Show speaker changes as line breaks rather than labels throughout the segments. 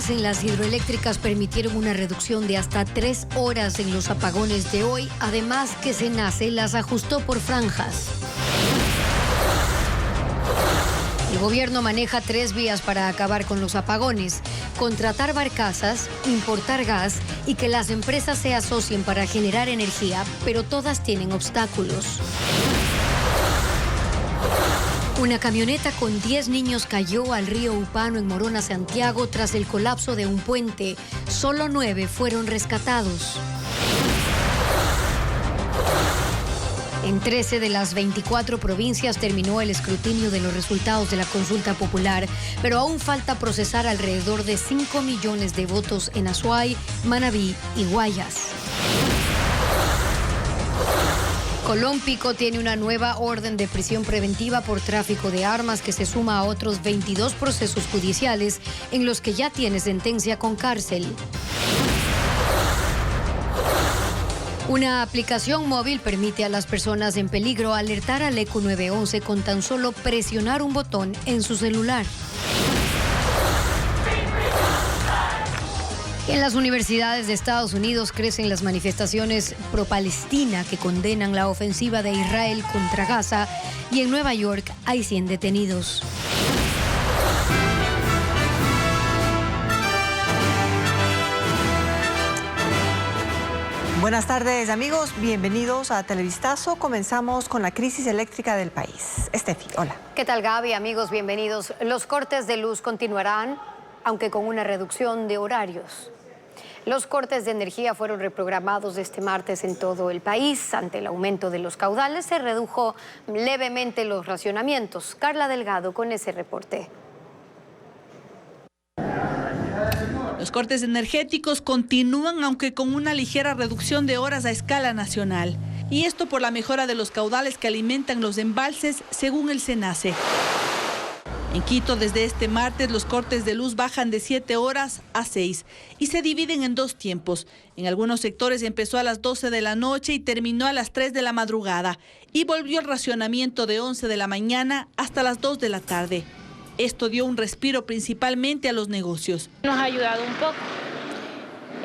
apagones en las hidroeléctricas permitieron una reducción de hasta 3 horas en los apagones de hoy, además que SENACE las ajustó por franjas. El gobierno maneja 3 vías para acabar con los apagones: contratar barcazas, importar gas y que las empresas se asocien para generar energía, pero todas tienen obstáculos. Una camioneta con 10 niños cayó al río Upano en Morona, Santiago, tras el colapso de un puente. Solo 9 fueron rescatados. En 13 de las 24 provincias terminó el escrutinio de los resultados de la consulta popular, pero aún falta procesar alrededor de 5 millones de votos en Azuay, Manabí y Guayas. Colón Pico tiene una nueva orden de prisión preventiva por tráfico de armas que se suma a otros 22 procesos judiciales en los que ya tiene sentencia con cárcel. Una aplicación móvil permite a las personas en peligro alertar al ECU 911 con tan solo presionar un botón en su celular. En las universidades de Estados Unidos crecen las manifestaciones pro-Palestina que condenan la ofensiva de Israel contra Gaza, y en Nueva York hay 100 detenidos.
Buenas tardes, amigos. Bienvenidos a Televistazo. Comenzamos con la crisis eléctrica del país. Estefi, hola.
¿Qué tal, Gaby? Amigos, bienvenidos. Los cortes de luz continuarán, aunque con una reducción de horarios. Los cortes de energía fueron reprogramados este martes en todo el país. Ante el aumento de los caudales, se redujo levemente los racionamientos. Carla Delgado con ese reporte.
Los cortes energéticos continúan, aunque con una ligera reducción de horas a escala nacional. Y esto por la mejora de los caudales que alimentan los embalses, según el SENACE. En Quito, desde este martes, los cortes de luz bajan de 7 horas a 6 y se dividen en 2 tiempos. En algunos sectores empezó a las 12 de la noche y terminó a las 3 de la madrugada. Y volvió el racionamiento de 11 de la mañana hasta las 2 de la tarde. Esto dio un respiro principalmente a los negocios.
Nos ha ayudado un poco.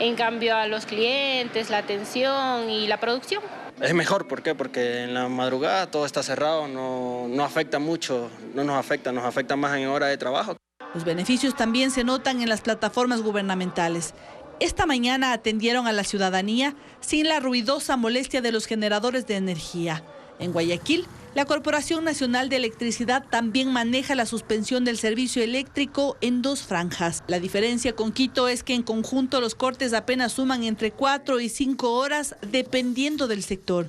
En cambio a los clientes, la atención y la producción.
Es mejor, ¿por qué? Porque en la madrugada todo está cerrado, no afecta mucho, no nos afecta más en hora de trabajo.
Los beneficios también se notan en las plataformas gubernamentales. Esta mañana atendieron a la ciudadanía sin la ruidosa molestia de los generadores de energía. En Guayaquil, la Corporación Nacional de Electricidad también maneja la suspensión del servicio eléctrico en 2 franjas. La diferencia con Quito es que en conjunto los cortes apenas suman entre 4 y 5 horas, dependiendo del sector.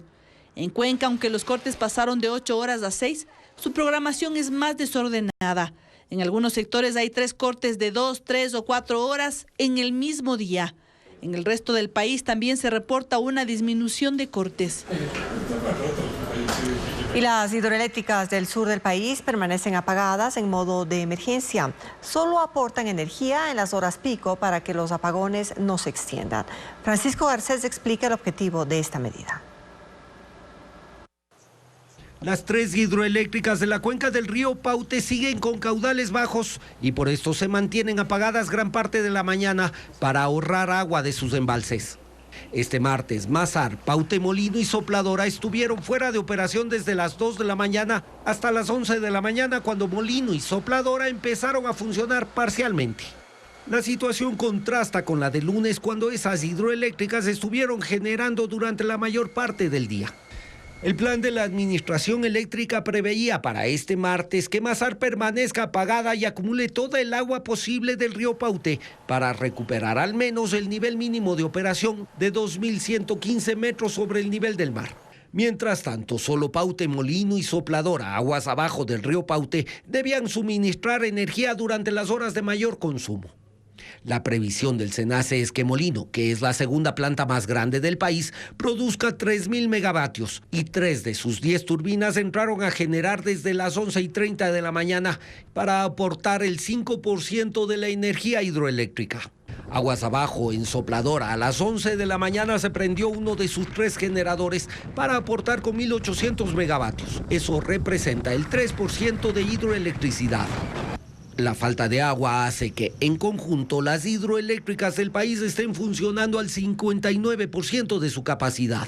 En Cuenca, aunque los cortes pasaron de 8 horas a 6, su programación es más desordenada. En algunos sectores hay 3 cortes de 2, 3 o 4 horas en el mismo día. En el resto del país también se reporta una disminución de cortes.
Y las hidroeléctricas del sur del país permanecen apagadas en modo de emergencia. Solo aportan energía en las horas pico para que los apagones no se extiendan. Francisco Garcés explica el objetivo de esta medida.
Las 3 hidroeléctricas de la cuenca del río Paute siguen con caudales bajos y por esto se mantienen apagadas gran parte de la mañana para ahorrar agua de sus embalses. Este martes, Mazar, Paute Molino y Sopladora estuvieron fuera de operación desde las 2 de la mañana hasta las 11 de la mañana, cuando Molino y Sopladora empezaron a funcionar parcialmente. La situación contrasta con la de lunes, cuando esas hidroeléctricas estuvieron generando durante la mayor parte del día. El plan de la Administración Eléctrica preveía para este martes que Mazar permanezca apagada y acumule toda el agua posible del río Paute para recuperar al menos el nivel mínimo de operación de 2.115 metros sobre el nivel del mar. Mientras tanto, solo Paute Molino y Sopladora, aguas abajo del río Paute, debían suministrar energía durante las horas de mayor consumo. La previsión del SENACE es que Molino, que es la segunda planta más grande del país, produzca 3.000 megavatios y 3 de sus 10 turbinas entraron a generar desde las 11:30 de la mañana para aportar el 5% de la energía hidroeléctrica. Aguas abajo, en Sopladora, a las 11 de la mañana se prendió uno de sus 3 generadores para aportar con 1.800 megavatios. Eso representa el 3% de hidroelectricidad. La falta de agua hace que, en conjunto, las hidroeléctricas del país estén funcionando al 59% de su capacidad.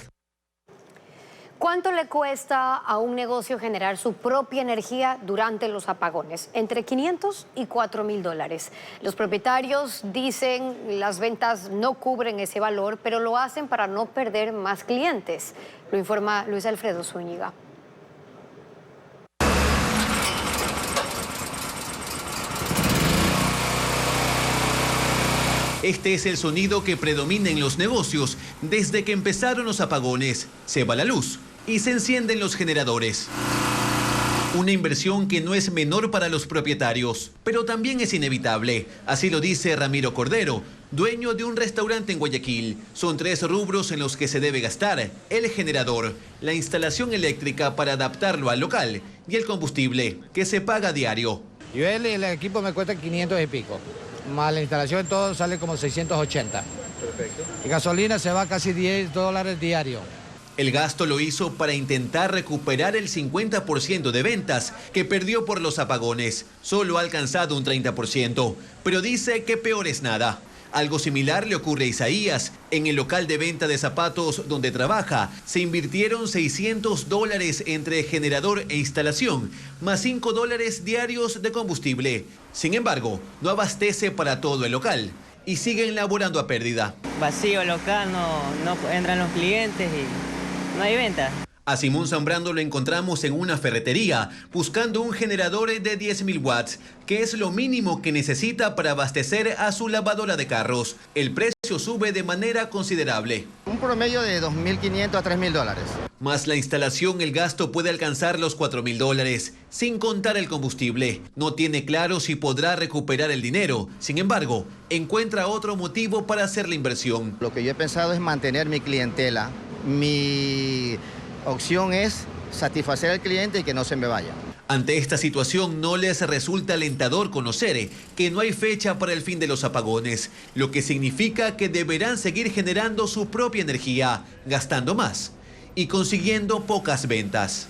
¿Cuánto le cuesta a un negocio generar su propia energía durante los apagones? Entre 500 y 4.000 dólares. Los propietarios dicen las ventas no cubren ese valor, pero lo hacen para no perder más clientes. Lo informa Luis Alfredo Zúñiga.
Este es el sonido que predomina en los negocios desde que empezaron los apagones. Se va la luz y se encienden los generadores. Una inversión que no es menor para los propietarios, pero también es inevitable. Así lo dice Ramiro Cordero, dueño de un restaurante en Guayaquil. Son 3 rubros en los que se debe gastar: el generador, la instalación eléctrica para adaptarlo al local y el combustible, que se paga a diario.
Yo el equipo me cuesta 500 y pico. Más la instalación todo sale como 680. Perfecto. Y gasolina se va casi $10 diario.
El gasto lo hizo para intentar recuperar el 50% de ventas que perdió por los apagones. Solo ha alcanzado un 30%, pero dice que peor es nada. Algo similar le ocurre a Isaías. En el local de venta de zapatos donde trabaja, se invirtieron $600 entre generador e instalación, más $5 diarios de combustible. Sin embargo, no abastece para todo el local y siguen laborando a pérdida.
Vacío el local, no entran los clientes y no hay venta.
A Simón Zambrano lo encontramos en una ferretería buscando un generador de 10.000 watts, que es lo mínimo que necesita para abastecer a su lavadora de carros. El precio sube de manera considerable.
Un promedio de $2.500 a $3.000.
Más la instalación, el gasto puede alcanzar los $4.000, sin contar el combustible. No tiene claro si podrá recuperar el dinero. Sin embargo, encuentra otro motivo para hacer la inversión.
Lo que yo he pensado es mantener mi clientela. Mi opción es satisfacer al cliente y que no se me vaya.
Ante esta situación no les resulta alentador conocer que no hay fecha para el fin de los apagones, lo que significa que deberán seguir generando su propia energía, gastando más y consiguiendo pocas ventas.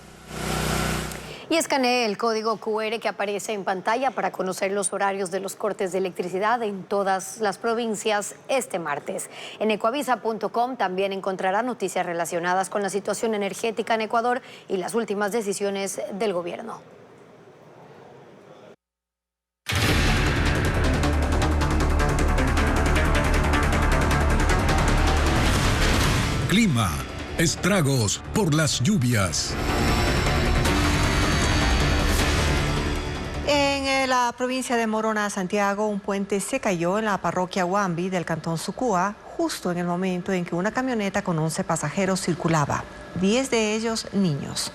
Y escanee el código QR que aparece en pantalla para conocer los horarios de los cortes de electricidad en todas las provincias este martes. En ecuavisa.com también encontrará noticias relacionadas con la situación energética en Ecuador y las últimas decisiones del gobierno.
Clima, estragos por las lluvias.
En la provincia de Morona, Santiago, un puente se cayó en la parroquia Huambi del cantón Sucúa, justo en el momento en que una camioneta con 11 pasajeros circulaba, 10 de ellos niños.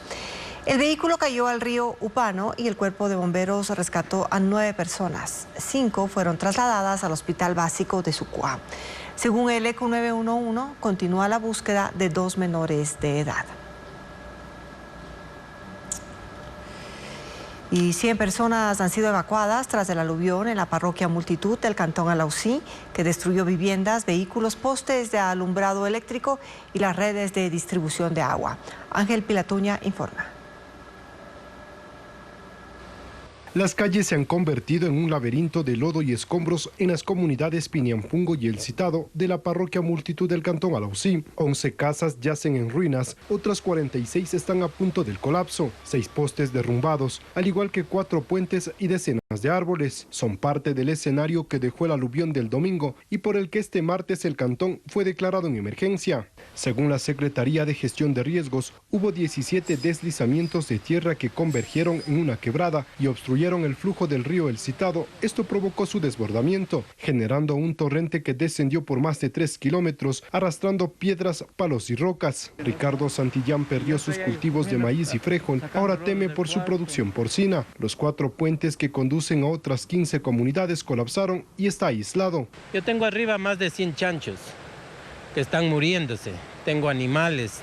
El vehículo cayó al río Upano y el cuerpo de bomberos rescató a 9 personas. 5 fueron trasladadas al hospital básico de Sucúa. Según el ECO 911, continúa la búsqueda de 2 menores de edad. Y 100 personas han sido evacuadas tras el aluvión en la parroquia Multitud del cantón Alausí, que destruyó viviendas, vehículos, postes de alumbrado eléctrico y las redes de distribución de agua. Ángel Pilatuña informa.
Las calles se han convertido en un laberinto de lodo y escombros en las comunidades Piniampungo y El Citado de la parroquia Multitud del cantón Alausí. 11 casas yacen en ruinas, otras 46 están a punto del colapso, 6 postes derrumbados, al igual que 4 puentes y decenas de árboles. Son parte del escenario que dejó el aluvión del domingo y por el que este martes el cantón fue declarado en emergencia. Según la Secretaría de Gestión de Riesgos, hubo 17 deslizamientos de tierra que convergieron en una quebrada y obstruyeron el flujo del río El Citado. Esto provocó su desbordamiento, generando un torrente que descendió por más de 3 kilómetros, arrastrando piedras, palos y rocas. Ricardo Santillán perdió sus cultivos de maíz y frijol, ahora teme por su producción porcina. Los 4 puentes que conducen a otras 15 comunidades colapsaron y está aislado.
Yo tengo arriba más de 100 chanchos que están muriéndose, tengo animales,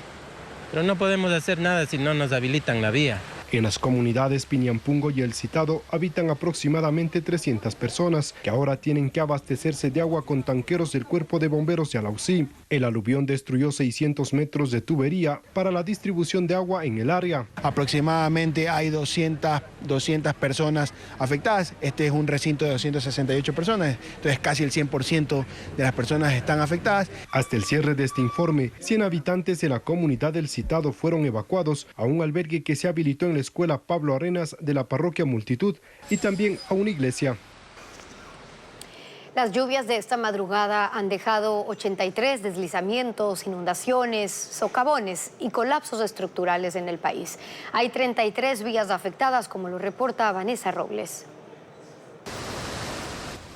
pero no podemos hacer nada si no nos habilitan la vía.
En las comunidades Piniampungo y El Citado habitan aproximadamente 300 personas que ahora tienen que abastecerse de agua con tanqueros del Cuerpo de Bomberos de Alausí. El aluvión destruyó 600 metros de tubería para la distribución de agua en el área.
Aproximadamente hay 200 personas afectadas. Este es un recinto de 268 personas, entonces casi el 100% de las personas están afectadas.
Hasta el cierre de este informe, 100 habitantes de la comunidad del Citado fueron evacuados a un albergue que se habilitó en la escuela Pablo Arenas de la parroquia Multitud y también a una iglesia.
Las lluvias de esta madrugada han dejado 83 deslizamientos, inundaciones, socavones y colapsos estructurales en el país. Hay 33 vías afectadas, como lo reporta Vanessa Robles.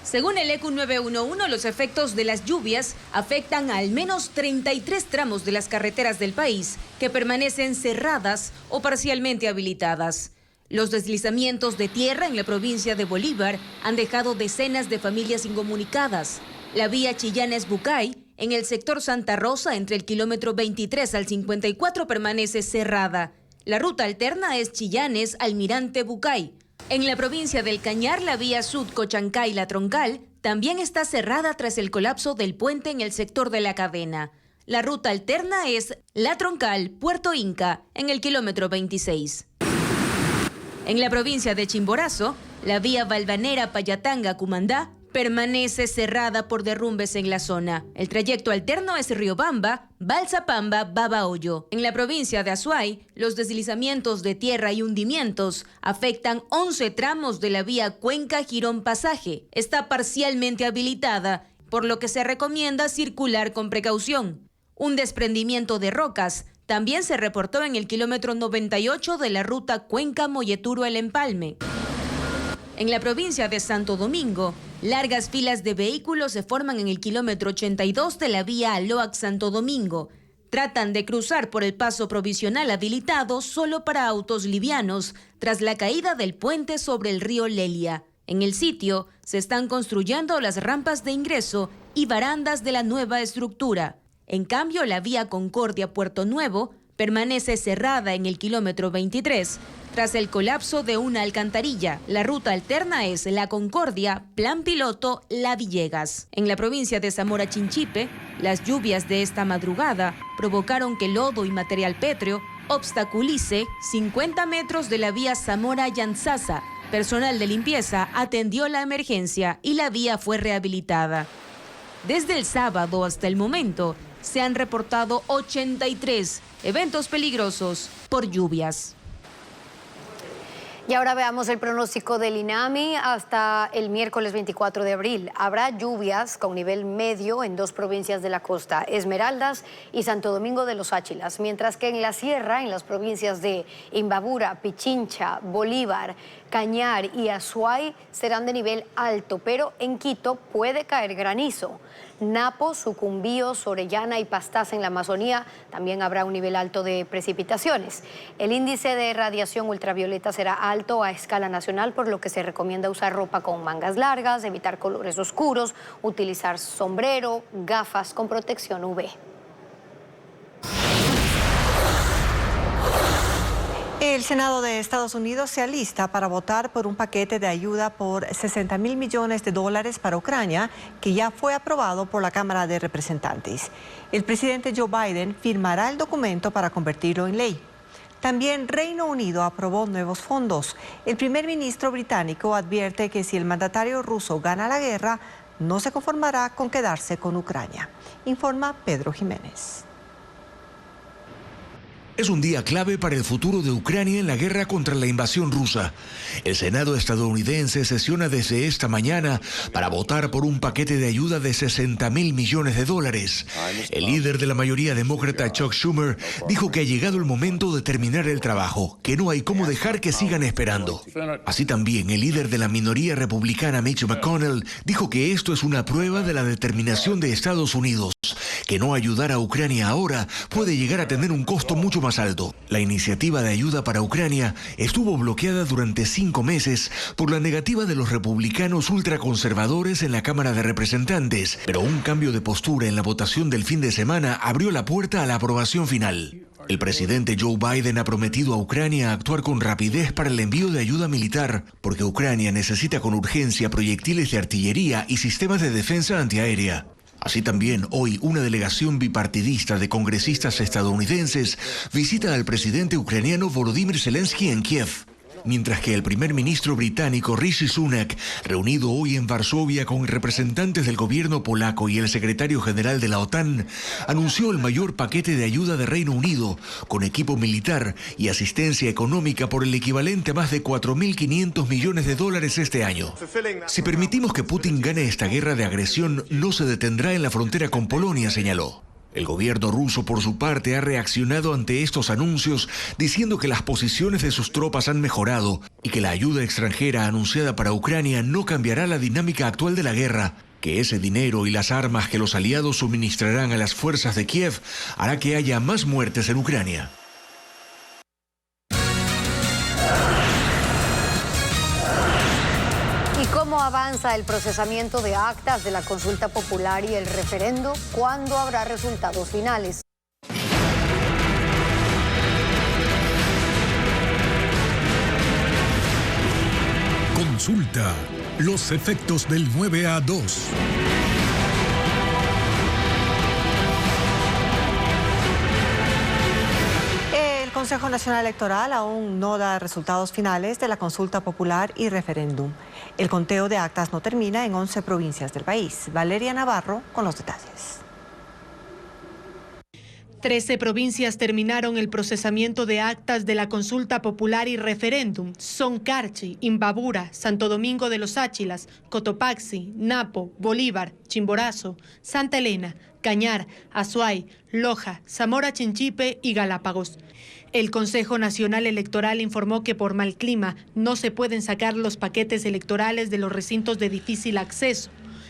Según el ECU 911, los efectos de las lluvias afectan a al menos 33 tramos de las carreteras del país que permanecen cerradas o parcialmente habilitadas. Los deslizamientos de tierra en la provincia de Bolívar han dejado decenas de familias incomunicadas. La vía Chillanes-Bucay, en el sector Santa Rosa, entre el kilómetro 23 al 54, permanece cerrada. La ruta alterna es Chillanes-Almirante-Bucay. En la provincia del Cañar, la vía Sud-Cochancay-La Troncal también está cerrada tras el colapso del puente en el sector de La Cadena. La ruta alterna es La Troncal-Puerto Inca, en el kilómetro 26. En la provincia de Chimborazo, la vía Valvanera-Payatanga-Cumandá permanece cerrada por derrumbes en la zona. El trayecto alterno es Riobamba, Balsapamba, Babahoyo. En la provincia de Azuay, los deslizamientos de tierra y hundimientos afectan 11 tramos de la vía Cuenca-Girón-Pasaje. Está parcialmente habilitada, por lo que se recomienda circular con precaución. Un desprendimiento de rocas también se reportó en el kilómetro 98 de la ruta Cuenca-Molleturo-El Empalme. En la provincia de Santo Domingo, largas filas de vehículos se forman en el kilómetro 82 de la vía Aloac-Santo Domingo. Tratan de cruzar por el paso provisional habilitado solo para autos livianos, tras la caída del puente sobre el río Lelia. En el sitio se están construyendo las rampas de ingreso y barandas de la nueva estructura. En cambio, la vía Concordia-Puerto Nuevo permanece cerrada en el kilómetro 23 tras el colapso de una alcantarilla. La ruta alterna es La Concordia, Plan Piloto, La Villegas. En la provincia de Zamora Chinchipe, las lluvias de esta madrugada provocaron que lodo y material pétreo obstaculice 50 metros de la vía Zamora-Yanzasa. Personal de limpieza atendió la emergencia y la vía fue rehabilitada. Desde el sábado hasta el momento, se han reportado 83 eventos peligrosos por lluvias.
Y ahora veamos el pronóstico del INAMI hasta el miércoles 24 de abril. Habrá lluvias con nivel medio en 2 provincias de la costa, Esmeraldas y Santo Domingo de los Áchilas, mientras que en la sierra, en las provincias de Imbabura, Pichincha, Bolívar, Cañar y Azuay serán de nivel alto, pero en Quito puede caer granizo. Napo, Sucumbíos, Orellana y Pastaza en la Amazonía también habrá un nivel alto de precipitaciones. El índice de radiación ultravioleta será alto a escala nacional, por lo que se recomienda usar ropa con mangas largas, evitar colores oscuros, utilizar sombrero, gafas con protección UV.
El Senado de Estados Unidos se alista para votar por un paquete de ayuda por $60.000 millones para Ucrania, que ya fue aprobado por la Cámara de Representantes. El presidente Joe Biden firmará el documento para convertirlo en ley. También Reino Unido aprobó nuevos fondos. El primer ministro británico advierte que si el mandatario ruso gana la guerra, no se conformará con quedarse con Ucrania. Informa Pedro Jiménez.
Es un día clave para el futuro de Ucrania en la guerra contra la invasión rusa. El Senado estadounidense sesiona desde esta mañana para votar por un paquete de ayuda de $60.000 millones. El líder de la mayoría demócrata, Chuck Schumer, dijo que ha llegado el momento de terminar el trabajo, que no hay cómo dejar que sigan esperando. Así también, el líder de la minoría republicana, Mitch McConnell, dijo que esto es una prueba de la determinación de Estados Unidos, que no ayudar a Ucrania ahora puede llegar a tener un costo mucho más alto. La iniciativa de ayuda para Ucrania estuvo bloqueada durante 5 meses por la negativa de los republicanos ultraconservadores en la Cámara de Representantes, pero un cambio de postura en la votación del fin de semana abrió la puerta a la aprobación final. El presidente Joe Biden ha prometido a Ucrania actuar con rapidez para el envío de ayuda militar, porque Ucrania necesita con urgencia proyectiles de artillería y sistemas de defensa antiaérea. Así también, hoy, una delegación bipartidista de congresistas estadounidenses visita al presidente ucraniano Volodymyr Zelensky en Kiev, mientras que el primer ministro británico Rishi Sunak, reunido hoy en Varsovia con representantes del gobierno polaco y el secretario general de la OTAN, anunció el mayor paquete de ayuda de Reino Unido, con equipo militar y asistencia económica por el equivalente a más de 4.500 millones de dólares este año. Si permitimos que Putin gane esta guerra de agresión, no se detendrá en la frontera con Polonia, señaló. El gobierno ruso, por su parte, ha reaccionado ante estos anuncios diciendo que las posiciones de sus tropas han mejorado y que la ayuda extranjera anunciada para Ucrania no cambiará la dinámica actual de la guerra, que ese dinero y las armas que los aliados suministrarán a las fuerzas de Kiev hará que haya más muertes en Ucrania.
¿Y cómo avanza el procesamiento de actas de la consulta popular y el referendo? ¿Cuándo habrá resultados finales?
Consulta los efectos del 9 a 2.
El Consejo Nacional Electoral aún no da resultados finales de la consulta popular y referéndum. El conteo de actas no termina en 11 provincias del país. Valeria Navarro con los detalles.
13 provincias terminaron el procesamiento de actas de la consulta popular y referéndum. Son Carchi, Imbabura, Santo Domingo de los Áchilas, Cotopaxi, Napo, Bolívar, Chimborazo, Santa Elena, Cañar, Azuay, Loja, Zamora Chinchipe y Galápagos. El Consejo Nacional Electoral informó que por mal clima no se pueden sacar los paquetes electorales de los recintos de difícil acceso.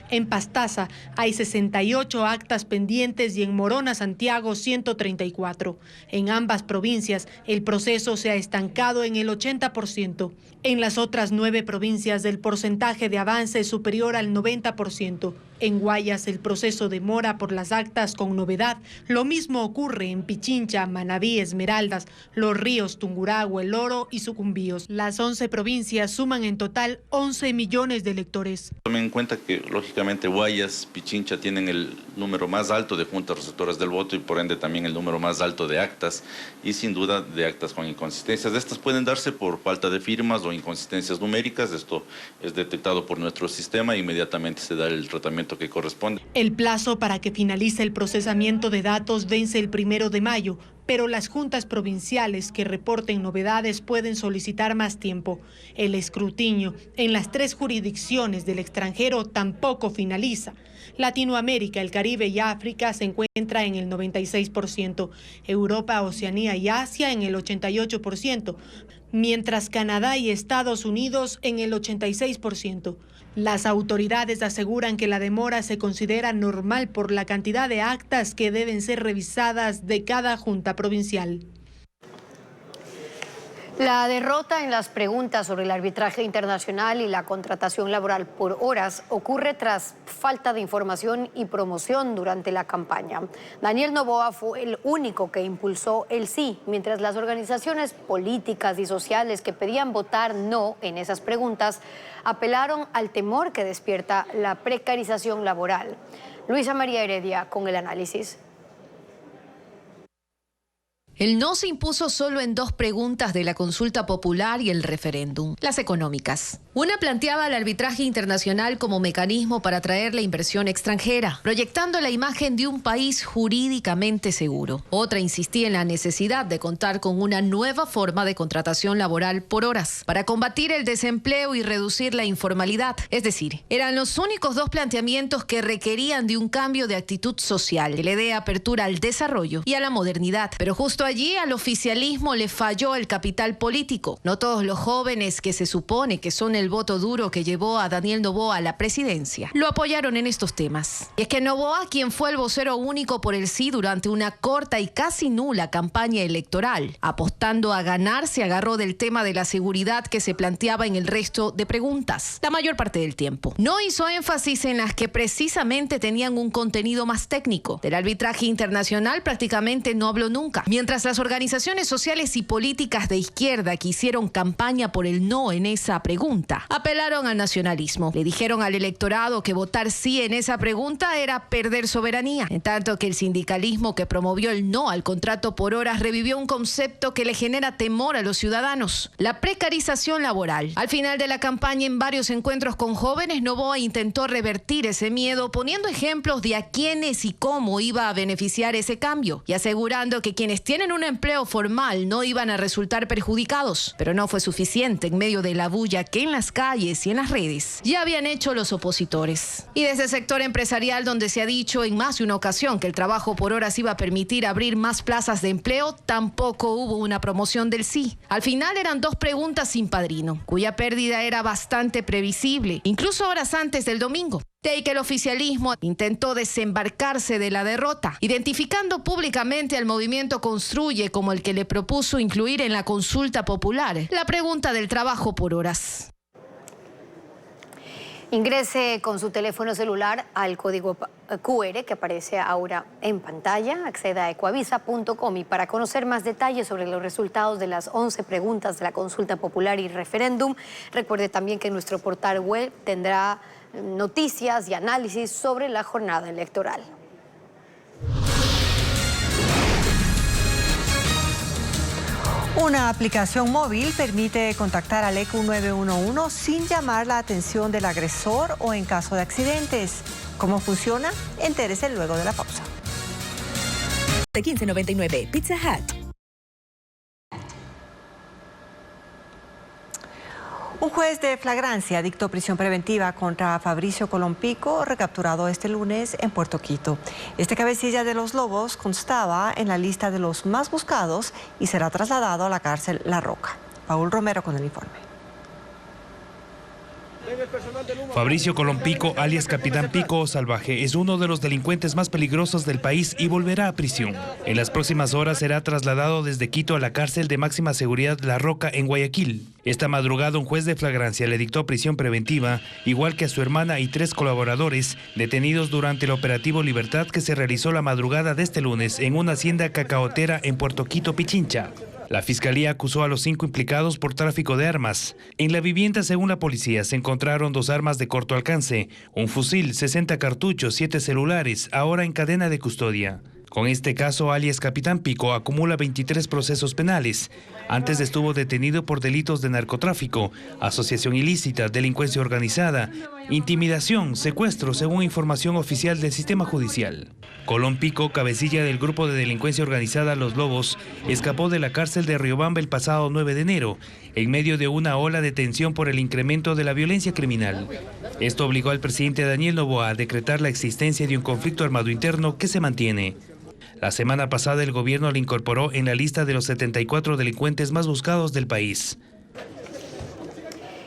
En Pastaza hay 68 actas pendientes y en Morona, Santiago, 134. En ambas provincias, el proceso se ha estancado en el 80%. En las otras 9 provincias, el porcentaje de avance es superior al 90%. En Guayas, el proceso demora por las actas con novedad. Lo mismo ocurre en Pichincha, Manabí, Esmeraldas, Los Ríos, Tungurahua, El Oro y Sucumbíos. Las 11 provincias suman en total 11 millones de electores.
Tomen en cuenta que, lógicamente, Guayas, Pichincha tienen el número más alto de juntas receptoras del voto y, por ende, también el número más alto de actas y, sin duda, de actas con inconsistencias. Estas pueden darse por falta de firmas o inconsistencias numéricas. Esto es detectado por nuestro sistema e inmediatamente se da el tratamiento que corresponde.
El plazo para que finalice el procesamiento de datos vence el 1 de mayo, pero las juntas provinciales que reporten novedades pueden solicitar más tiempo. El escrutinio en las 3 jurisdicciones del extranjero tampoco finaliza. Latinoamérica, el Caribe y África se encuentra en el 96%, Europa, Oceanía y Asia en el 88%, mientras Canadá y Estados Unidos en el 86%. Las autoridades aseguran que la demora se considera normal por la cantidad de actas que deben ser revisadas de cada junta provincial.
La derrota en las preguntas sobre el arbitraje internacional y la contratación laboral por horas ocurre tras falta de información y promoción durante la campaña. Daniel Noboa fue el único que impulsó el sí, mientras las organizaciones políticas y sociales que pedían votar no en esas preguntas apelaron al temor que despierta la precarización laboral. Luisa María Heredia con el análisis.
El no se impuso solo en 2 preguntas de la consulta popular y el referéndum, las económicas. Una planteaba el arbitraje internacional como mecanismo para atraer la inversión extranjera, proyectando la imagen de un país jurídicamente seguro. Otra insistía en la necesidad de contar con una nueva forma de contratación laboral por horas, para combatir el desempleo y reducir la informalidad. Es decir, eran los únicos 2 planteamientos que requerían de un cambio de actitud social, que le dé apertura al desarrollo y a la modernidad. Pero justo allí al oficialismo le falló el capital político. No todos los jóvenes que se supone que son el voto duro que llevó a Daniel Noboa a la presidencia lo apoyaron en estos temas. Y es que Noboa, quien fue el vocero único por el sí durante una corta y casi nula campaña electoral, apostando a ganar, se agarró del tema de la seguridad que se planteaba en el resto de preguntas, la mayor parte del tiempo. No hizo énfasis en las que precisamente tenían un contenido más técnico. Del arbitraje internacional prácticamente no habló nunca, mientras Mientras las organizaciones sociales y políticas de izquierda que hicieron campaña por el no en esa pregunta, apelaron al nacionalismo. Le dijeron al electorado que votar sí en esa pregunta era perder soberanía. En tanto que el sindicalismo que promovió el no al contrato por horas revivió un concepto que le genera temor a los ciudadanos: la precarización laboral. Al final de la campaña, en varios encuentros con jóvenes, Noboa intentó revertir ese miedo poniendo ejemplos de a quiénes y cómo iba a beneficiar ese cambio y asegurando que quienes tienen un empleo formal no iban a resultar perjudicados. Pero no fue suficiente en medio de la bulla que en las calles y en las redes ya habían hecho los opositores. Y desde el sector empresarial, donde se ha dicho en más de una ocasión que el trabajo por horas iba a permitir abrir más plazas de empleo, tampoco hubo una promoción del sí. Al final eran 2 preguntas sin padrino, cuya pérdida era bastante previsible, incluso horas antes del domingo. De ahí que el oficialismo intentó desembarcarse de la derrota, identificando públicamente al movimiento Construye como el que le propuso incluir en la consulta popular la pregunta del trabajo por horas.
Ingrese con su teléfono celular al código QR que aparece ahora en pantalla. Acceda a ecuavisa.com y para conocer más detalles sobre los resultados de las 11 preguntas de la consulta popular y referéndum, recuerde también que nuestro portal web tendrá noticias y análisis sobre la jornada electoral.
Una aplicación móvil permite contactar al ECU 911 sin llamar la atención del agresor o en caso de accidentes. ¿Cómo funciona? Entérese luego de la pausa.
De $15.99, Pizza Hut.
Un juez de flagrancia dictó prisión preventiva contra Fabricio Colompico, recapturado este lunes en Puerto Quito. Este cabecilla de los Lobos constaba en la lista de los más buscados y será trasladado a la cárcel La Roca. Paul Romero con el informe.
Fabricio Colompico, alias Capitán Pico o Salvaje, es uno de los delincuentes más peligrosos del país y volverá a prisión. En las próximas horas será trasladado desde Quito a la cárcel de máxima seguridad La Roca en Guayaquil. Esta madrugada un juez de flagrancia le dictó prisión preventiva, igual que a su hermana y 3 colaboradores detenidos durante el operativo Libertad que se realizó la madrugada de este lunes en una hacienda cacaotera en Puerto Quito, Pichincha. La fiscalía acusó a los 5 implicados por tráfico de armas. En la vivienda, según la policía, se encontraron 2 armas de corto alcance, un fusil, 60 cartuchos, 7 celulares, ahora en cadena de custodia. Con este caso, alias Capitán Pico acumula 23 procesos penales. Antes estuvo detenido por delitos de narcotráfico, asociación ilícita, delincuencia organizada, intimidación, secuestro, según información oficial del sistema judicial. Colón Pico, cabecilla del grupo de delincuencia organizada Los Lobos, escapó de la cárcel de Riobamba el pasado 9 de enero, en medio de una ola de tensión por el incremento de la violencia criminal. Esto obligó al presidente Daniel Noboa a decretar la existencia de un conflicto armado interno que se mantiene. La semana pasada el gobierno le incorporó en la lista de los 74 delincuentes más buscados del país.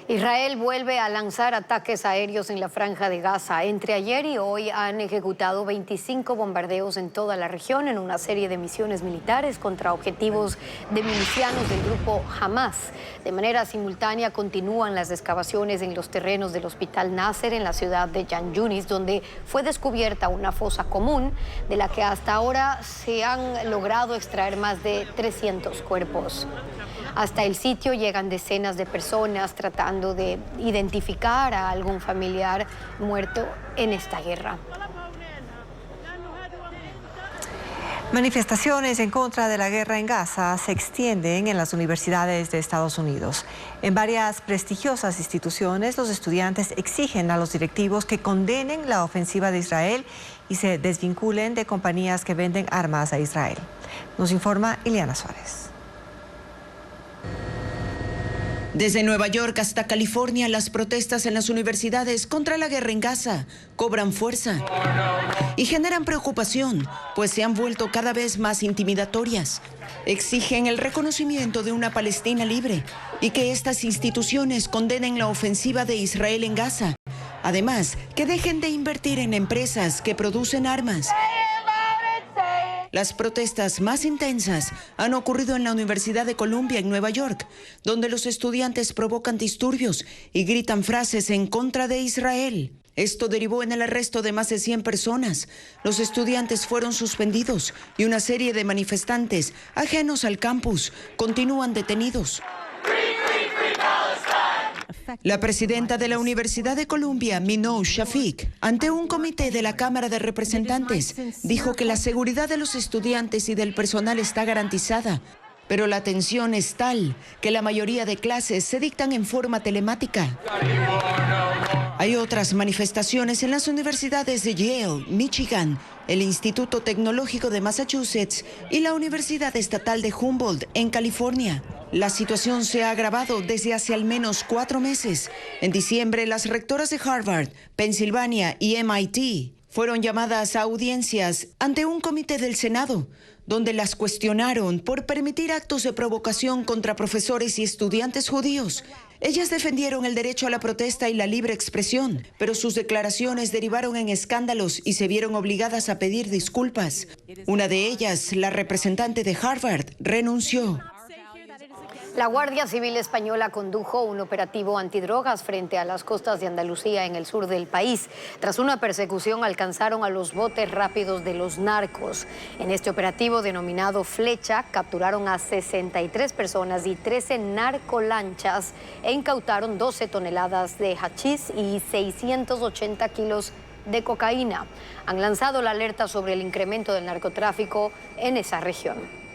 Israel vuelve a lanzar ataques aéreos en la Franja de Gaza. Entre ayer y hoy han ejecutado 25 bombardeos en toda la región en una serie de misiones militares contra objetivos de milicianos del grupo Hamas. De manera simultánea continúan las excavaciones en los terrenos del Hospital Nasser en la ciudad de Khan Yunis, donde fue descubierta una fosa común de la que hasta ahora se han logrado extraer más de 300 cuerpos. Hasta el sitio llegan decenas de personas tratando de identificar a algún familiar muerto en esta guerra.
Manifestaciones en contra de la guerra en Gaza se extienden en las universidades de Estados Unidos. En varias prestigiosas instituciones, los estudiantes exigen a los directivos que condenen la ofensiva de Israel y se desvinculen de compañías que venden armas a Israel. Nos informa Ileana Suárez.
Desde Nueva York hasta California, las protestas en las universidades contra la guerra en Gaza cobran fuerza y generan preocupación, pues se han vuelto cada vez más intimidatorias. Exigen el reconocimiento de una Palestina libre y que estas instituciones condenen la ofensiva de Israel en Gaza. Además, que dejen de invertir en empresas que producen armas. Las protestas más intensas han ocurrido en la Universidad de Columbia en Nueva York, donde los estudiantes provocan disturbios y gritan frases en contra de Israel. Esto derivó en el arresto de más de 100 personas. Los estudiantes fueron suspendidos y una serie de manifestantes ajenos al campus continúan detenidos. La presidenta de la Universidad de Columbia, Minouche Shafik, ante un comité de la Cámara de Representantes, dijo que la seguridad de los estudiantes y del personal está garantizada, pero la tensión es tal que la mayoría de clases se dictan en forma telemática. Hay otras manifestaciones en las universidades de Yale, Michigan, el Instituto Tecnológico de Massachusetts y la Universidad Estatal de Humboldt en California. La situación se ha agravado desde hace al menos 4 meses. En diciembre, las rectoras de Harvard, Pensilvania y MIT fueron llamadas a audiencias ante un comité del Senado, donde las cuestionaron por permitir actos de provocación contra profesores y estudiantes judíos. Ellas defendieron el derecho a la protesta y la libre expresión, pero sus declaraciones derivaron en escándalos y se vieron obligadas a pedir disculpas. Una de ellas, la representante de Harvard, renunció.
La Guardia Civil Española condujo un operativo antidrogas frente a las costas de Andalucía en el sur del país. Tras una persecución alcanzaron a los botes rápidos de los narcos. En este operativo denominado Flecha capturaron a 63 personas y 13 narcolanchas e incautaron 12 toneladas de hachís y 680 kilos de cocaína. Han lanzado la alerta sobre el incremento del narcotráfico en esa región.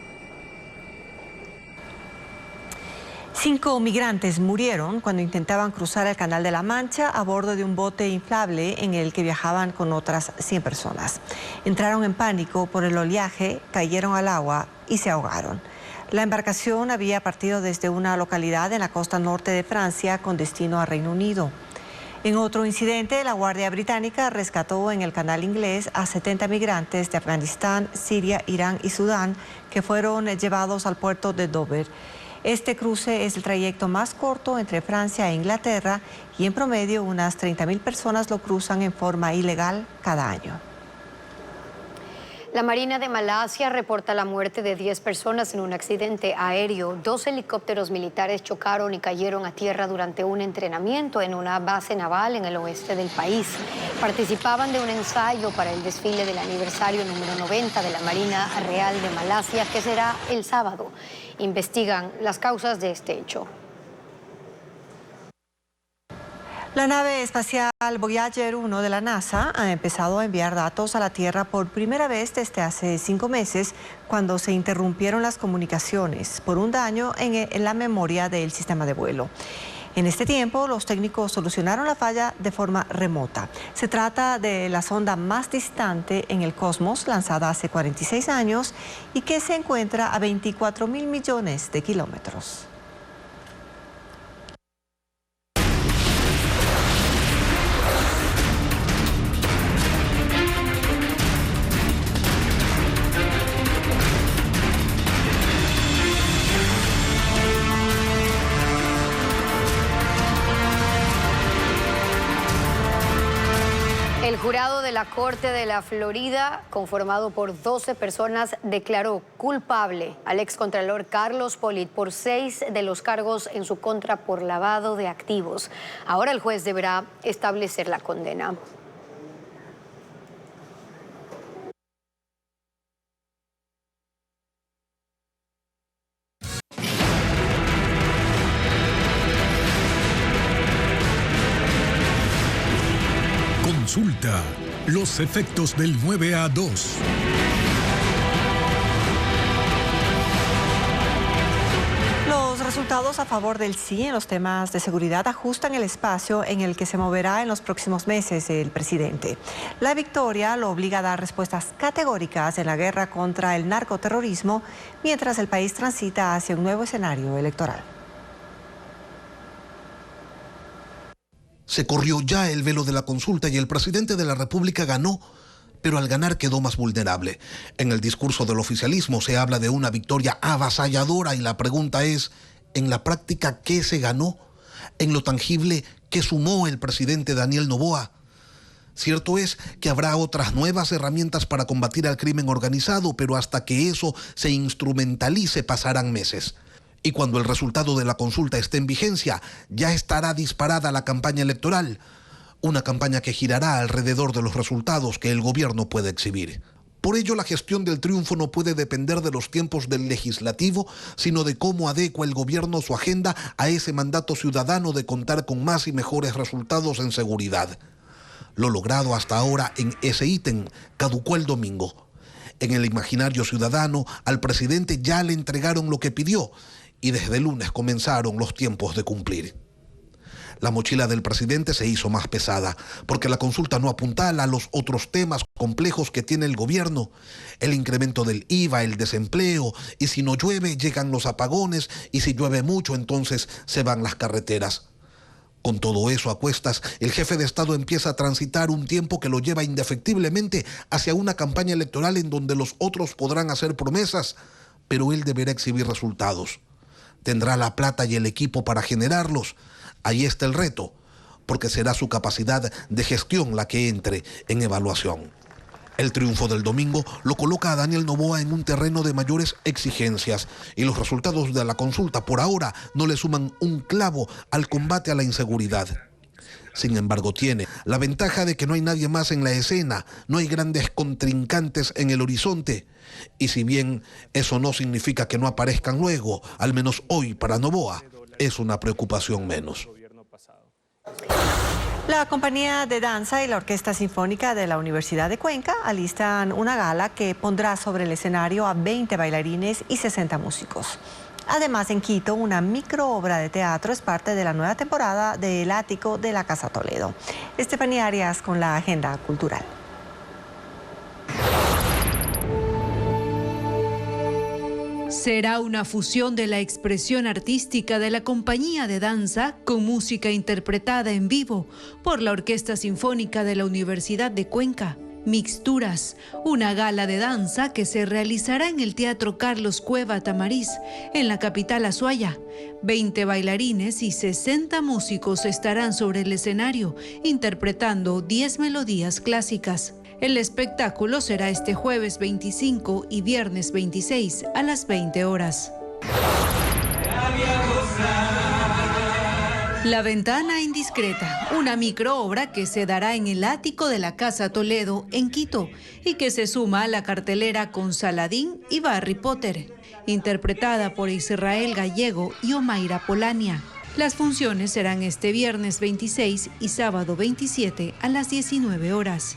5 migrantes murieron cuando intentaban cruzar el Canal de la Mancha a bordo de un bote inflable en el que viajaban con otras 100 personas. Entraron en pánico por el oleaje, cayeron al agua y se ahogaron. La embarcación había partido desde una localidad en la costa norte de Francia con destino a Reino Unido. En otro incidente, la Guardia Británica rescató en el Canal Inglés a 70 migrantes de Afganistán, Siria, Irán y Sudán que fueron llevados al puerto de Dover. Este cruce es el trayecto más corto entre Francia e Inglaterra y en promedio unas 30.000 personas lo cruzan en forma ilegal cada año.
La Marina de Malasia reporta la muerte de 10 personas en un accidente aéreo. 2 helicópteros militares chocaron y cayeron a tierra durante un entrenamiento en una base naval en el oeste del país. Participaban de un ensayo para el desfile del aniversario número 90 de la Marina Real de Malasia, que será el sábado. Investigan las causas de este hecho.
La nave espacial Voyager 1 de la NASA ha empezado a enviar datos a la Tierra por primera vez desde hace 5 meses, cuando se interrumpieron las comunicaciones por un daño en la memoria del sistema de vuelo. En este tiempo, los técnicos solucionaron la falla de forma remota. Se trata de la sonda más distante en el cosmos, lanzada hace 46 años y que se encuentra a 24.000 millones de kilómetros.
El jurado de la Corte de la Florida, conformado por 12 personas, declaró culpable al excontralor Carlos Pollitt por 6 de los cargos en su contra por lavado de activos. Ahora el juez deberá establecer la condena.
Consulta los efectos del 9 a 2.
Los resultados a favor del sí en los temas de seguridad ajustan el espacio en el que se moverá en los próximos meses el presidente. La victoria lo obliga a dar respuestas categóricas en la guerra contra el narcoterrorismo, mientras el país transita hacia un nuevo escenario electoral.
Se corrió ya el velo de la consulta y el presidente de la República ganó, pero al ganar quedó más vulnerable. En el discurso del oficialismo se habla de una victoria avasalladora y la pregunta es, en la práctica, ¿qué se ganó? En lo tangible, ¿qué sumó el presidente Daniel Noboa? Cierto es que habrá otras nuevas herramientas para combatir al crimen organizado, pero hasta que eso se instrumentalice pasarán meses. Y cuando el resultado de la consulta esté en vigencia, ya estará disparada la campaña electoral. Una campaña que girará alrededor de los resultados que el gobierno puede exhibir. Por ello, la gestión del triunfo no puede depender de los tiempos del legislativo, sino de cómo adecua el gobierno su agenda a ese mandato ciudadano de contar con más y mejores resultados en seguridad. Lo logrado hasta ahora en ese ítem caducó el domingo. En el imaginario ciudadano, al presidente ya le entregaron lo que pidió y desde el lunes comenzaron los tiempos de cumplir. La mochila del presidente se hizo más pesada, porque la consulta no apuntala a los otros temas complejos que tiene el gobierno. El incremento del IVA, el desempleo, y si no llueve llegan los apagones, y si llueve mucho entonces se van las carreteras. Con todo eso a cuestas, el jefe de Estado empieza a transitar un tiempo que lo lleva indefectiblemente hacia una campaña electoral en donde los otros podrán hacer promesas, pero él deberá exhibir resultados. Tendrá la plata y el equipo para generarlos. Ahí está el reto, porque será su capacidad de gestión la que entre en evaluación. El triunfo del domingo lo coloca a Daniel Noboa en un terreno de mayores exigencias y los resultados de la consulta por ahora no le suman un clavo al combate a la inseguridad. Sin embargo, tiene la ventaja de que no hay nadie más en la escena, no hay grandes contrincantes en el horizonte. Y si bien eso no significa que no aparezcan luego, al menos hoy para Noboa, es una preocupación menos.
La compañía de danza y la Orquesta Sinfónica de la Universidad de Cuenca alistan una gala que pondrá sobre el escenario a 20 bailarines y 60 músicos. Además, en Quito, una microobra de teatro es parte de la nueva temporada de El Ático de la Casa Toledo. Estefanía Arias con la agenda cultural.
Será una fusión de la expresión artística de la compañía de danza con música interpretada en vivo por la Orquesta Sinfónica de la Universidad de Cuenca. Mixturas, una gala de danza que se realizará en el Teatro Carlos Cueva Tamariz, en la capital azuaya. 20 bailarines y 60 músicos estarán sobre el escenario, interpretando 10 melodías clásicas. El espectáculo será este jueves 25 y viernes 26 a las 20 horas. La Ventana Indiscreta, una microobra que se dará en el ático de la Casa Toledo en Quito y que se suma a la cartelera con Saladín y Barry Potter, interpretada por Israel Gallego y Omaira Polania. Las funciones serán este viernes 26 y sábado 27 a las 19 horas.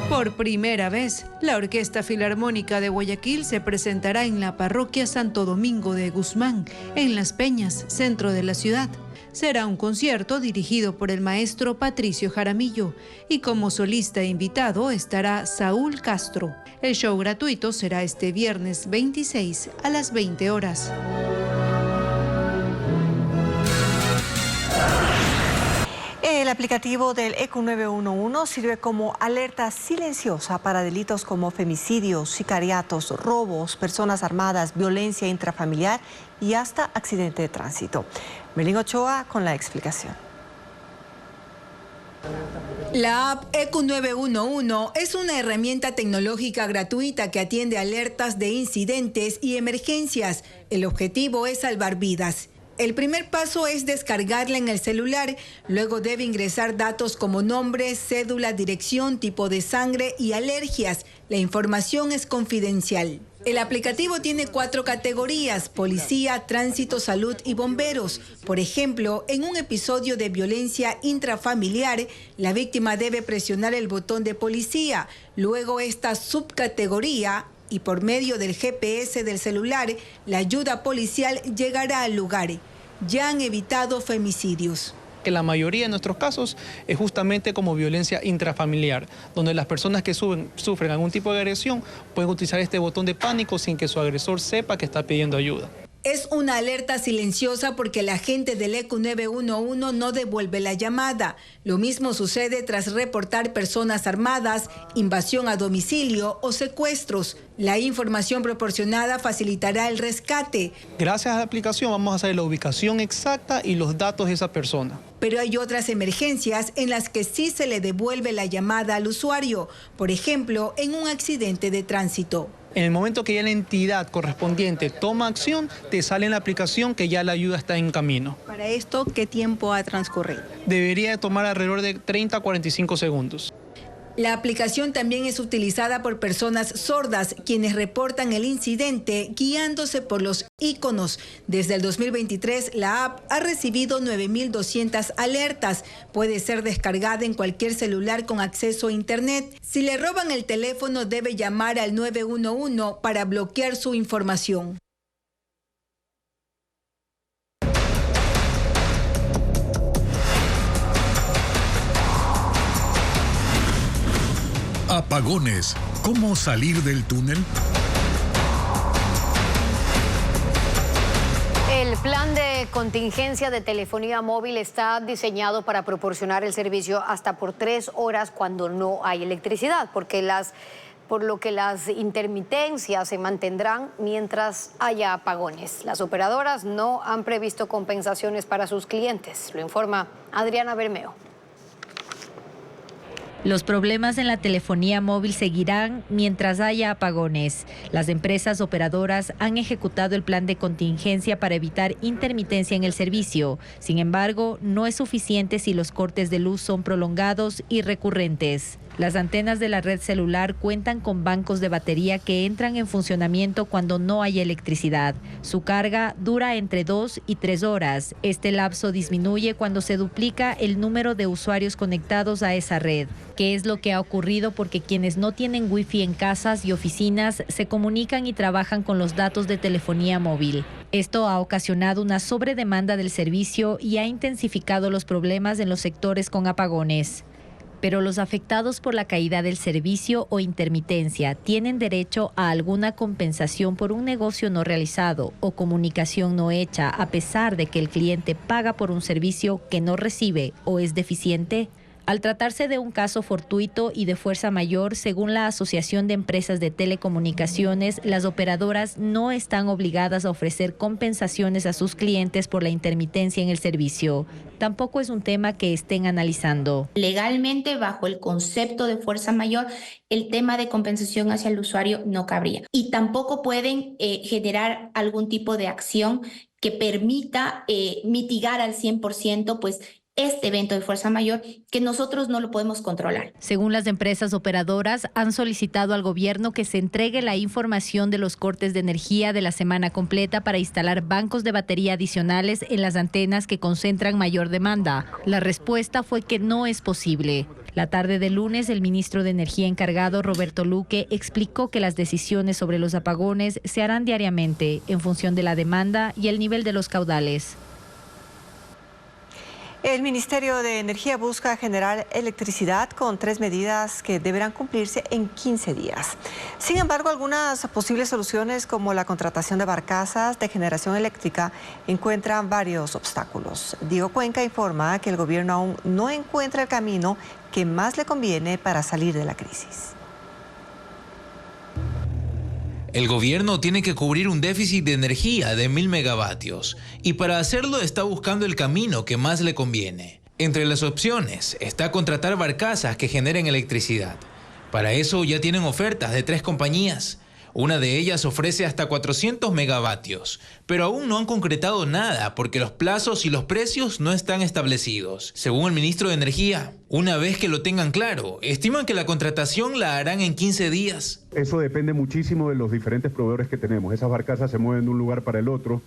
Por primera vez, la Orquesta Filarmónica de Guayaquil se presentará en la parroquia Santo Domingo de Guzmán, en Las Peñas, centro de la ciudad. Será un concierto dirigido por el maestro Patricio Jaramillo y como solista invitado estará Saúl Castro. El show gratuito será este viernes 26 a las 20 horas.
El aplicativo del ECU 911 sirve como alerta silenciosa para delitos como femicidios, sicariatos, robos, personas armadas, violencia intrafamiliar y hasta accidente de tránsito. Melín Ochoa con la explicación.
La app ECU 911 es una herramienta tecnológica gratuita que atiende alertas de incidentes y emergencias. El objetivo es salvar vidas. El primer paso es descargarla en el celular, luego debe ingresar datos como nombre, cédula, dirección, tipo de sangre y alergias. La información es confidencial. El aplicativo tiene 4 categorías: policía, tránsito, salud y bomberos. Por ejemplo, en un episodio de violencia intrafamiliar, la víctima debe presionar el botón de policía, luego esta subcategoría, y por medio del GPS del celular, la ayuda policial llegará al lugar. Ya han evitado femicidios.
Que la mayoría de nuestros casos es justamente como violencia intrafamiliar, donde las personas que sufren algún tipo de agresión pueden utilizar este botón de pánico sin que su agresor sepa que está pidiendo ayuda.
Es una alerta silenciosa porque la gente del ECU 911 no devuelve la llamada. Lo mismo sucede tras reportar personas armadas, invasión a domicilio o secuestros. La información proporcionada facilitará el rescate.
Gracias a la aplicación vamos a saber la ubicación exacta y los datos de esa persona.
Pero hay otras emergencias en las que sí se le devuelve la llamada al usuario. Por ejemplo, en un accidente de tránsito.
En el momento que ya la entidad correspondiente toma acción, te sale en la aplicación que ya la ayuda está en camino.
Para esto, ¿qué tiempo ha transcurrido?
Debería tomar alrededor de 30 a 45 segundos.
La aplicación también es utilizada por personas sordas, quienes reportan el incidente guiándose por los iconos. Desde el 2023, la app ha recibido 9.200 alertas. Puede ser descargada en cualquier celular con acceso a Internet. Si le roban el teléfono, debe llamar al 911 para bloquear su información.
Apagones. ¿Cómo salir del túnel?
El plan de contingencia de telefonía móvil está diseñado para proporcionar el servicio hasta por 3 horas cuando no hay electricidad, por lo que las intermitencias se mantendrán mientras haya apagones. Las operadoras no han previsto compensaciones para sus clientes, lo informa Adriana Bermeo.
Los problemas en la telefonía móvil seguirán mientras haya apagones. Las empresas operadoras han ejecutado el plan de contingencia para evitar intermitencia en el servicio. Sin embargo, no es suficiente si los cortes de luz son prolongados y recurrentes. Las antenas de la red celular cuentan con bancos de batería que entran en funcionamiento cuando no hay electricidad. Su carga dura entre 2 y 3 horas. Este lapso disminuye cuando se duplica el número de usuarios conectados a esa red, que es lo que ha ocurrido porque quienes no tienen wifi en casas y oficinas se comunican y trabajan con los datos de telefonía móvil. Esto ha ocasionado una sobredemanda del servicio y ha intensificado los problemas en los sectores con apagones. Pero los afectados por la caída del servicio o intermitencia tienen derecho a alguna compensación por un negocio no realizado o comunicación no hecha a pesar de que el cliente paga por un servicio que no recibe o es deficiente. Al tratarse de un caso fortuito y de fuerza mayor, según la Asociación de Empresas de Telecomunicaciones, las operadoras no están obligadas a ofrecer compensaciones a sus clientes por la intermitencia en el servicio. Tampoco es un tema que estén analizando.
Legalmente, bajo el concepto de fuerza mayor, el tema de compensación hacia el usuario no cabría. Y tampoco pueden generar algún tipo de acción que permita mitigar al 100%, pues, este evento de fuerza mayor que nosotros no lo podemos controlar.
Según las empresas operadoras, han solicitado al gobierno que se entregue la información de los cortes de energía de la semana completa para instalar bancos de batería adicionales en las antenas que concentran mayor demanda. La respuesta fue que no es posible. La tarde del lunes, el ministro de Energía encargado, Roberto Luque, explicó que las decisiones sobre los apagones se harán diariamente en función de la demanda y el nivel de los caudales.
El Ministerio de Energía busca generar electricidad con 3 medidas que deberán cumplirse en 15 días. Sin embargo, algunas posibles soluciones como la contratación de barcazas de generación eléctrica encuentran varios obstáculos. Diego Cuenca informa que el gobierno aún no encuentra el camino que más le conviene para salir de la crisis.
El gobierno tiene que cubrir un déficit de energía de 1.000 megavatios y para hacerlo está buscando el camino que más le conviene. Entre las opciones está contratar barcazas que generen electricidad. Para eso ya tienen ofertas de 3 compañías. Una de ellas ofrece hasta 400 megavatios, pero aún no han concretado nada porque los plazos y los precios no están establecidos. Según el ministro de Energía, una vez que lo tengan claro, estiman que la contratación la harán en 15 días.
Eso depende muchísimo de los diferentes proveedores que tenemos. Esas barcazas se mueven de un lugar para el otro.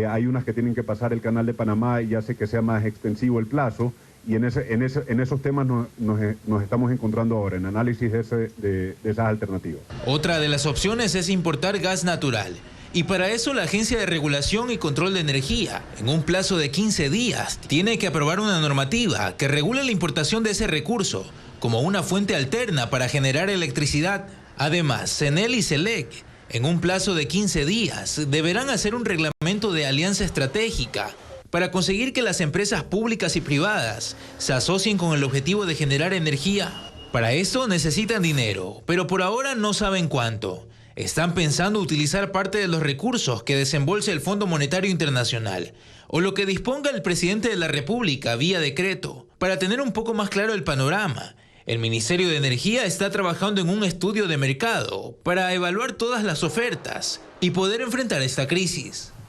Hay unas que tienen que pasar el canal de Panamá y hace que sea más extensivo el plazo. Y en esos temas nos estamos encontrando ahora, en análisis de esas alternativas.
Otra de las opciones es importar gas natural. Y para eso la Agencia de Regulación y Control de Energía, en un plazo de 15 días, tiene que aprobar una normativa que regule la importación de ese recurso como una fuente alterna para generar electricidad. Además, CENEL y CELEC, en un plazo de 15 días, deberán hacer un reglamento de alianza estratégica para conseguir que las empresas públicas y privadas se asocien con el objetivo de generar energía. Para eso necesitan dinero, pero por ahora no saben cuánto. Están pensando utilizar parte de los recursos que desembolse el Fondo Monetario Internacional o lo que disponga el presidente de la República vía decreto. Para tener un poco más claro el panorama, El Ministerio de Energía está trabajando en un estudio de mercado para evaluar todas las ofertas y poder enfrentar esta crisis.